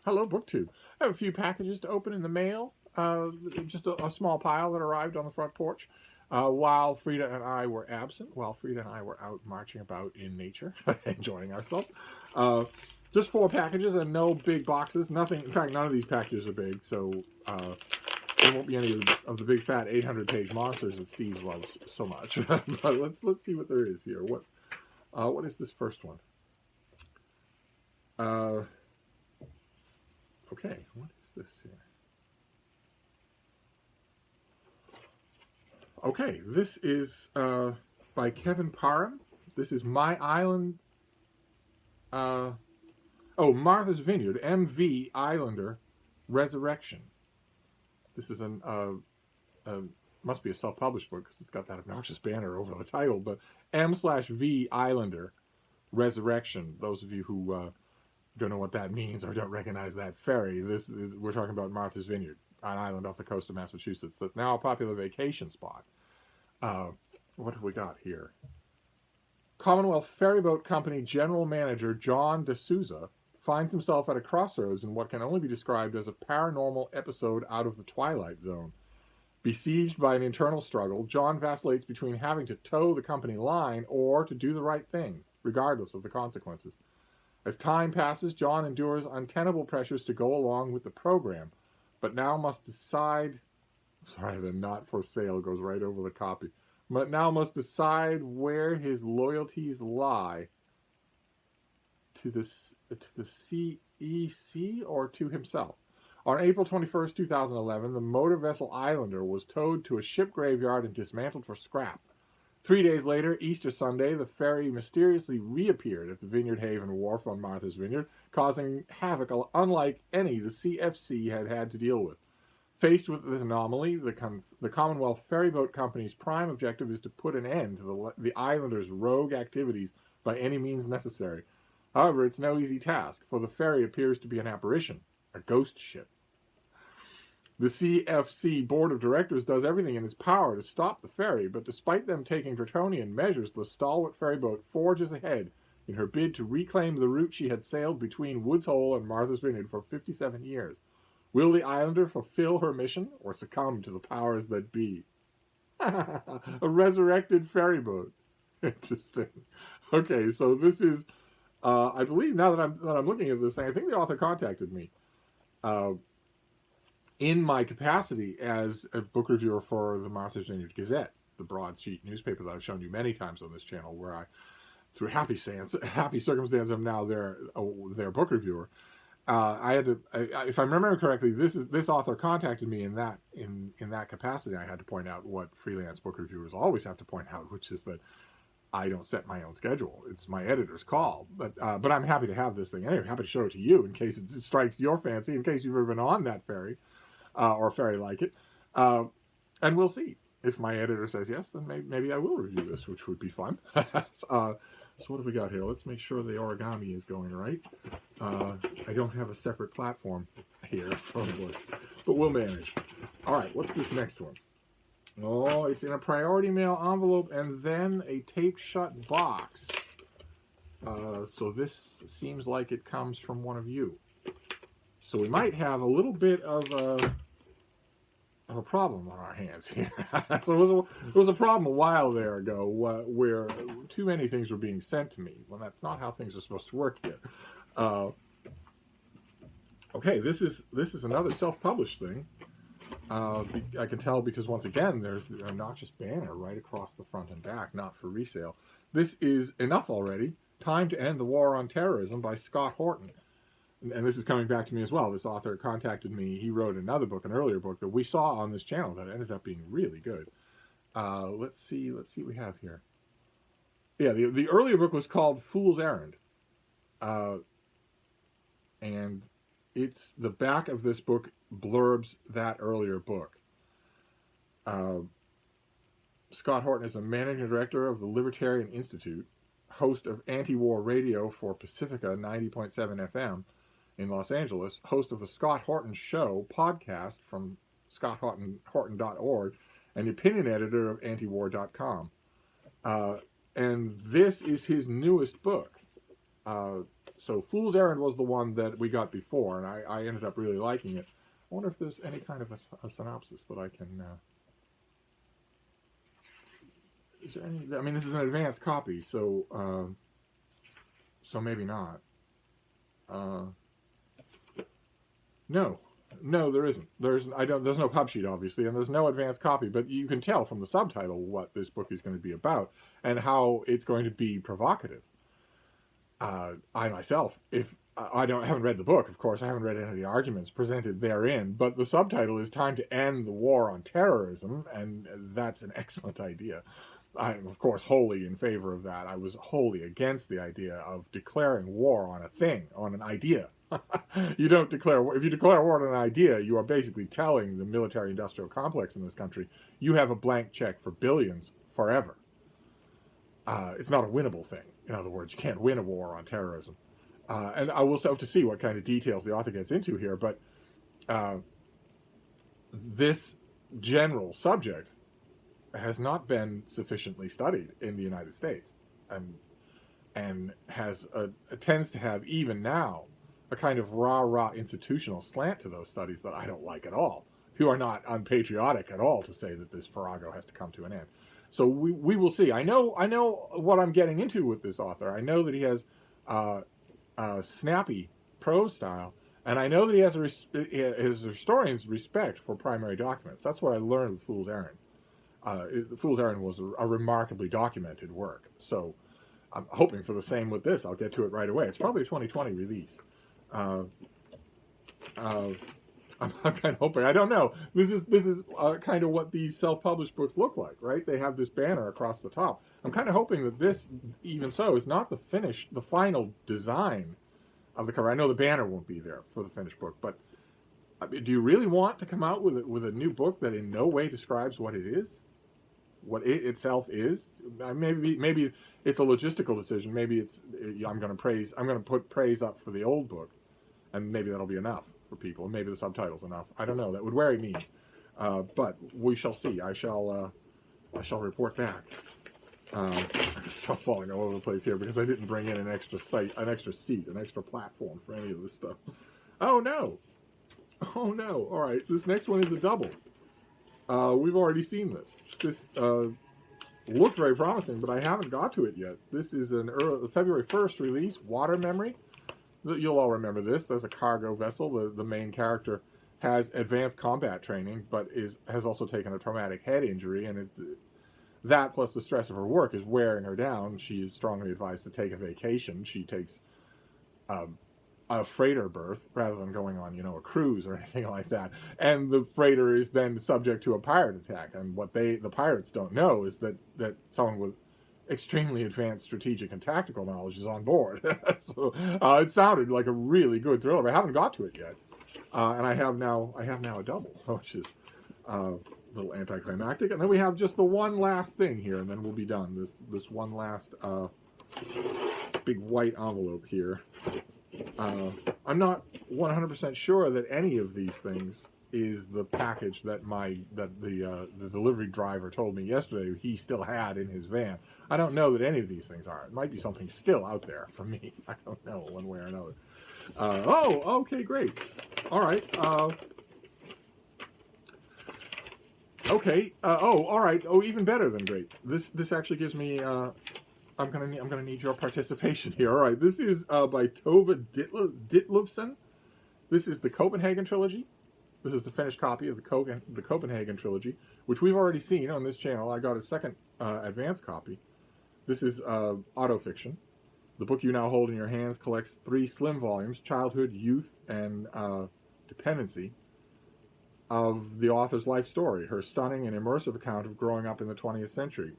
Hello, BookTube. I have a few packages to open in the mail. Just a small pile that arrived on the front porch while Frida and I were absent, while Frida and I were out marching about in nature, enjoying ourselves. Just 4 packages and no big boxes. Nothing. In fact, none of these packages are big, so there won't be any of the big fat 800-page monsters that Steve loves so much. But let's see what there is here. What is this first one? Okay, what is this here? Okay, this is by Kevin Parham. This is My Island. Martha's Vineyard, MV Islander Resurrection. This is must be a self-published book because it's got that obnoxious banner over the title. But M/V Islander Resurrection. Those of you who don't know what that means or don't recognize that ferry, we're talking about Martha's Vineyard, an island off the coast of Massachusetts that's now a popular vacation spot. What have we got here? Commonwealth Ferryboat Company General Manager John D'Souza finds himself at a crossroads in what can only be described as a paranormal episode out of the Twilight Zone. Besieged by an internal struggle, John vacillates between having to toe the company line or to do the right thing, regardless of the consequences. As time passes, John endures untenable pressures to go along with the program, but now must decide... Sorry, the not for sale goes right over the copy. But now must decide where his loyalties lie. To the CEC or to himself. On April 21st, 2011, the motor vessel Islander was towed to a ship graveyard and dismantled for scrap. 3 days later, Easter Sunday, the ferry mysteriously reappeared at the Vineyard Haven Wharf on Martha's Vineyard, causing havoc unlike any the CFC had to deal with. Faced with this anomaly, the Commonwealth Ferryboat Company's prime objective is to put an end to the Islanders' rogue activities by any means necessary. However, it's no easy task, for the ferry appears to be an apparition, a ghost ship. The CFC Board of Directors does everything in its power to stop the ferry, but despite them taking draconian measures, the stalwart ferryboat forges ahead in her bid to reclaim the route she had sailed between Woods Hole and Martha's Vineyard for 57 years. Will the Islander fulfill her mission or succumb to the powers that be? A resurrected ferryboat. Interesting. Okay, so this is, I believe now that I'm looking at this thing, I think the author contacted me in my capacity as a book reviewer for the Martha's Vineyard Gazette, the broadsheet newspaper that I've shown you many times on this channel, where I, through happy circumstance, am now their book reviewer. I had to, if I remember correctly, this author contacted me in that capacity. I had to point out what freelance book reviewers always have to point out, which is that I don't set my own schedule. It's my editor's call. But I'm happy to have this thing anyway. Happy to show it to you in case it strikes your fancy, in case you've ever been on that ferry or a ferry like it. And we'll see. If my editor says yes, then maybe I will review this, which would be fun. So what have we got here? Let's make sure the origami is going right. I don't have a separate platform here from this, but we'll manage. All right, what's this next one? Oh, it's in a priority mail envelope and then a taped shut box. So this seems like it comes from one of you. So we might have a little bit of a problem on our hands here. So it was a problem a while there ago where too many things were being sent to me. Well, that's not how things are supposed to work here. Okay, this is another self-published thing. I can tell because once again there's the obnoxious banner right across the front and back, not for resale. This is Enough Already, Time to End the War on Terrorism by Scott Horton. And this is coming back to me as well. This author contacted me. He wrote another book, an earlier book that we saw on this channel that ended up being really good. Let's see what we have here. Yeah, the earlier book was called Fool's Errand. And it's the back of this book blurbs that earlier book. Scott Horton is a managing director of the Libertarian Institute, host of anti-war radio for Pacifica 90.7 FM in Los Angeles, host of the Scott Horton Show podcast from scotthorton.org, and the opinion editor of antiwar.com. And this is his newest book. So Fool's Errand was the one that we got before, and I ended up really liking it. I wonder if there's any kind of a synopsis that I can... is there any... I mean, this is an advanced copy, so maybe not. No, there isn't. There's no pub sheet, obviously, and there's no advanced copy, but you can tell from the subtitle what this book is going to be about and how it's going to be provocative. I myself, if I haven't read the book, of course, I haven't read any of the arguments presented therein, but the subtitle is Time to End the War on Terrorism, and that's an excellent idea. I'm, of course, wholly in favor of that. I was wholly against the idea of declaring war on a thing, on an idea. You don't declare, if you declare war on an idea, you are basically telling the military-industrial complex in this country, you have a blank check for billions forever. It's not a winnable thing. In other words, you can't win a war on terrorism. And I will have to see what kind of details the author gets into here, but this general subject has not been sufficiently studied in the United States, and tends to have, even now, a kind of rah-rah institutional slant to those studies that I don't like at all, who are not unpatriotic at all to say that this farrago has to come to an end. So we will see. I know what I'm getting into with this author. I know that he has snappy prose style, and I know that he has his historian's respect for primary documents. That's what I learned with Fool's Errand. Fool's Errand was a remarkably documented work, so I'm hoping for the same with this. I'll get to it right away. It's probably a 2020 release. I'm kind of hoping. I don't know. This is kind of what these self-published books look like, right? They have this banner across the top. I'm kind of hoping that this, even so, is not the final design of the cover. I know the banner won't be there for the finished book, but do you really want to come out with a new book that in no way describes what it is? What it itself is? Maybe it's a logistical decision. Maybe it's I'm going to put praise up for the old book, and maybe that'll be enough for people. Maybe the subtitle's enough. I don't know. That would worry me, but we shall see. I shall report back. I'm stop falling all over the place here because I didn't bring in an extra seat, an extra platform for any of this stuff. Oh no! Oh no! All right, this next one is a double. We've already seen this. This looked very promising, but I haven't got to it yet. This is an February 1st release, Water Memory. You'll all remember this. There's a cargo vessel. The main character has advanced combat training, but has also taken a traumatic head injury, and it's that plus the stress of her work is wearing her down. She is strongly advised to take a vacation. She takes a freighter berth rather than going on, a cruise or anything like that. And the freighter is then subject to a pirate attack. And what the pirates don't know is that someone with extremely advanced strategic and tactical knowledge is on board. So it sounded like a really good thriller. I haven't got to it yet, and I have now a double, which is a little anticlimactic. And then we have just the one last thing here, and then we'll be done. This one last big white envelope here. I'm not 100% sure that any of these things is the package that the delivery driver told me yesterday he still had in his van. I don't know that any of these things are. It might be something still out there for me. I don't know, one way or another. Oh, okay, great. All right. Okay. All right. Oh, even better than great. This actually gives me. I'm gonna need your participation here. All right. This is by Tove Ditlevsen. This is the Copenhagen Trilogy. This is the finished copy of the Copenhagen Trilogy, which we've already seen on this channel. I got a second advanced copy. This is autofiction. The book you now hold in your hands collects 3 slim volumes, childhood, youth, and dependency, of the author's life story, her stunning and immersive account of growing up in the 20th century.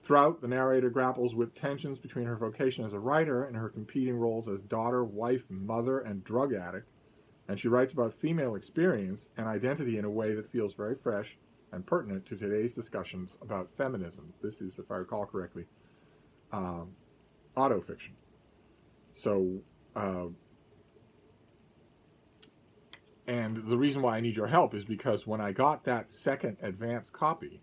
Throughout, the narrator grapples with tensions between her vocation as a writer and her competing roles as daughter, wife, mother, and drug addict. And she writes about female experience and identity in a way that feels very fresh and pertinent to today's discussions about feminism. This is, if I recall correctly, autofiction. So, and the reason why I need your help is because when I got that second advanced copy,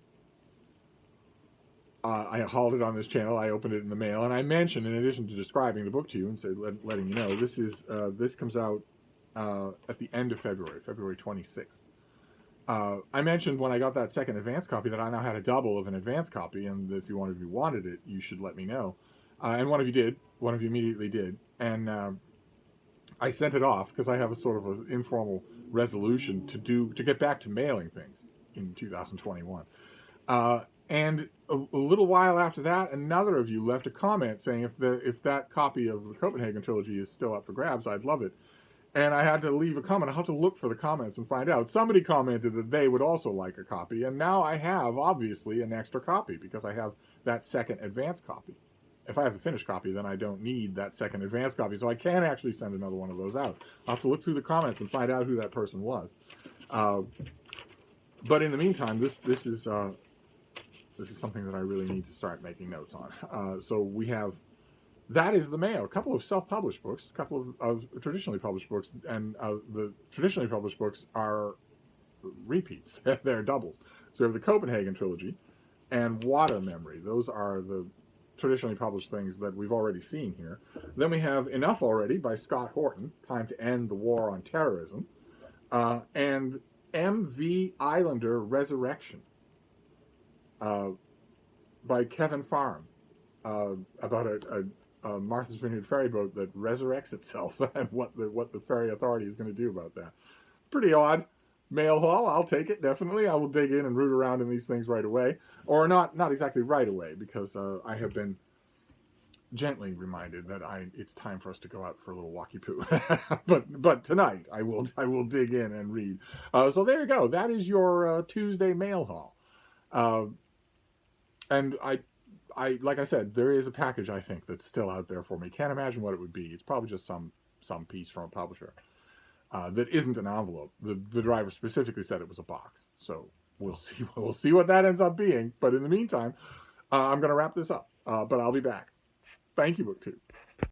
I hauled it on this channel. I opened it in the mail, and I mentioned, in addition to describing the book to you and letting you know, this comes out at the end of February, February 26th. I mentioned when I got that second advance copy that I now had a double of an advance copy, and if one of you wanted it, you should let me know. And one of you did. One of you immediately did, and I sent it off because I have a sort of an informal resolution to get back to mailing things in 2021. And a little while after that, another of you left a comment saying if that copy of the Copenhagen Trilogy is still up for grabs, I'd love it. And I had to leave a comment. I had to look for the comments and find out. Somebody commented that they would also like a copy, and now I have, obviously, an extra copy because I have that second advance copy. If I have the finished copy, then I don't need that second advance copy, so I can actually send another one of those out. I'll have to look through the comments and find out who that person was. But in the meantime, this is something that I really need to start making notes on. So we have, that is the mail. A couple of self-published books, a couple of traditionally published books, and the traditionally published books are repeats. They're doubles. So we have the Copenhagen Trilogy and Water Memory. Those are the traditionally published things that we've already seen here. Then we have Enough Already by Scott Horton, Time to End the War on Terrorism, and M.V. Islander Resurrection by Kevin Farm, about a Martha's Vineyard ferry boat that resurrects itself and what the ferry authority is going to do about that. Pretty odd mail haul. I'll take it, definitely. I will dig in and root around in these things right away. Or not exactly right away, because I have been gently reminded that it's time for us to go out for a little walkie poo. but tonight I will dig in and read. So there you go. That is your Tuesday mail haul. And I like I said, there is a package I think that's still out there for me. Can't imagine what it would be. It's probably just some piece from a publisher that isn't an envelope. The driver specifically said it was a box. So we'll see what that ends up being. But in the meantime, I'm going to wrap this up. But I'll be back. Thank you, BookTube.